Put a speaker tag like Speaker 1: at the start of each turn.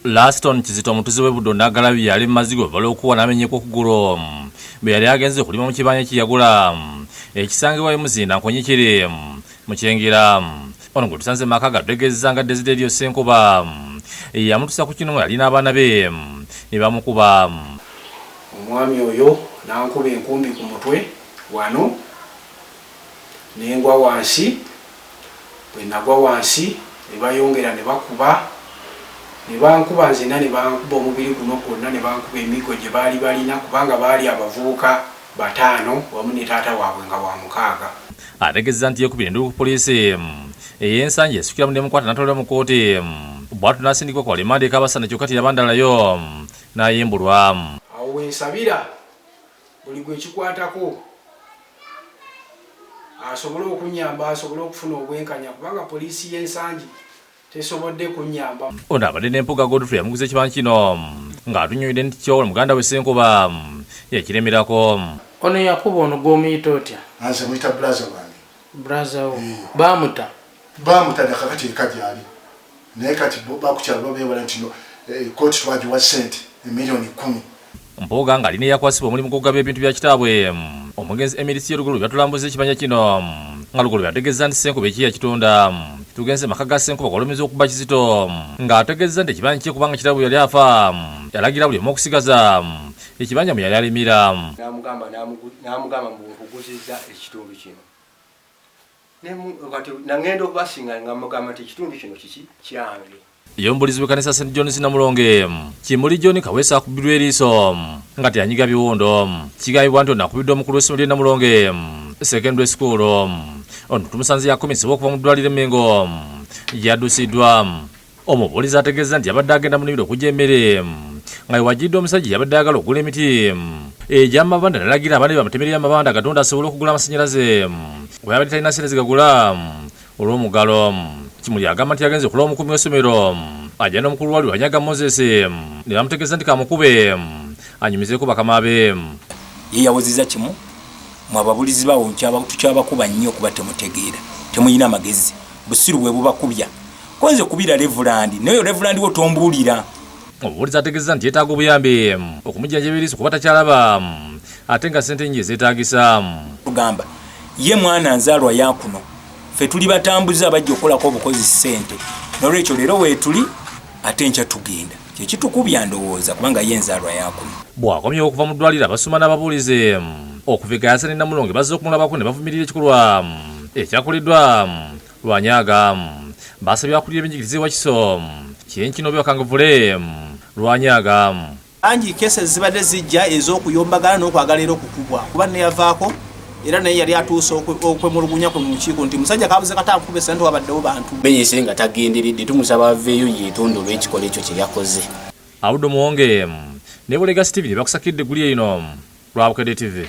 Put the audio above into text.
Speaker 1: Laston Kizito omutuzi w'Ebuddo Nagalabi yali mazigo balikuwa namenyeko okugulu bwe yali agenze kulima mu kibanja kiyagula ekisangibwa Muzinda nkonyikiri mu Kyengera ono ngo tusanze makaga degeza nga Desiderio Senkuba yamutusa ku kino yali n'abaana be ne bamukuba
Speaker 2: omwami oyo nankuba enkumbi ku mutwe wano nengwa wansi bwe nagwa wansi ne bayongera ne bakuba ne bankuba nzina ne bankuba omubiri guno gwonna ne bankuba emigo gye baali balina kubanga baali abavubuka bataano wamu ne taata waabwe nga wa mukaaga.
Speaker 1: Ategeeza nti yekubira enduulu ku poliisi ey'ensanje esukira mu Demukwata n'atwalibwa mu kkooti bw'atyo n'asindikibwa kwa limande ekabasana kyokka teyabandalayo n'ayimbulwa.
Speaker 2: Awo wensabira buli gwe kikwatako asobole okunyamba asobole okufuna obwenkanya kubanga poliisi y'ensangi tesobodde kunyamba.
Speaker 1: Ono abadde n'empuga Godfrey yamuguza ekibanja kino ng'atunnyonnyoledde nti Kyowolo muganda we Senkuba yakiremerako.
Speaker 3: Ono yakuba ono gw'omuyita otya?
Speaker 4: Anze muyita braza wange.
Speaker 3: Braza wo bamuta
Speaker 4: kakati ekagyali naye kati bakukyalo babeewala nti kooti twagiwa ssente emiliyoni 10.
Speaker 1: Mpuuga ng'alina eyakwasibwa omulimu gw'okugaba ebintu bya kitaabwe omugenzi Emilisi Lugulu byatulambuza ekibanja kino nga Lugulu yategeeza nti Senkuba eki yakitunda. Tugenze maka ga Senkuba gwalumiriza okuba Kizito ng'ategeeza nti ekibanja kye kubanga kitaabwe yali afa yalagira buli omu okusigaza ekibanja mwe yali alimira.
Speaker 5: N'amugamba mbu nkuguzizza ekitundu kino kati nagenda okubasinga nga mugamba nti ekitundu kino kiki kyange.
Speaker 1: Yombulizi w'ekkanisa St. John's Namulonge Kimuli John Kaweesa akubiddwa eriiso nga teyanyiga biwundo. Kigambibwa nti ono akubiddwa omukulu w'essomero ly'e Namulonge Secondary School. Ono tumusanze yakomisibwa okuva mu ddwaliro e Mengo yaddusiddwa. Omubuulizi ategeeza nti yabadde agenda mu nnimiro okujja emmere nga wewajjiddwa omusajja yabadde ayagala okugula emiti egy'amabanda n'alagira abaana bamutemerera amabanda agatonda asobole okugula amasannyalaze bwe yabadde talina ssente zigagula olw'omuggalo. Kimuli agamba nti yagenze okulaba omukumi w'essomero ajja n'omukulu wali wanyaga Moses ne bamutegeeza nti kamukube anyumizeeko bakama be.
Speaker 6: Ye yawozeza kimu mu ababulizi bawo tukyabakuba nnyo okuba temutegeera temuyina amagezi busiru bwe bubakubya konze kubira Reverand naye Reverand wo tombuulira.
Speaker 1: Omubuulizi ategeeza nti yeetaaga obuyambi okumujjanjaba eriiso kuba takyalaba ate nga ssente nnyingi ezeetaagisa.
Speaker 6: Tugamba ye mwana nzaalwa yakuno ffe tuli batambuza abajja okukolako obukozi ssente n'olwekyo leero weetuli ate nkya tugenda kyekitukubya ndowooza kubanga ye nzaalwa yakuno.
Speaker 1: Bw'akomyewo okuva mu ddwaliro abasoma n'ababuulizi okuva e Gaasa ne Namulonge bazze okumulabako ne bavumirira ekikolwa ekyakoleddwa Lwanyaga. Basabye akulira ebyenjigiriza ewa Kiso kyenkino byakangavule Lwanyaga.
Speaker 7: Anji kese zibadde zijja ez'okuyombagana n'okwagala era okukubwa kuba neyavaako era naye yali atuuse okwemulugunya kwe mu lukiiko nti musajja kabuze katankube sente wabaddewo bantu
Speaker 8: benyese nga tagenderedde tumusaba aveeyo yeetonde olw'ekikolwa ekyo kye yakoze.
Speaker 1: Abuddo Muwonge ne Bulegasi TV bakusakidde eggulya ino lwa Bukedde TV.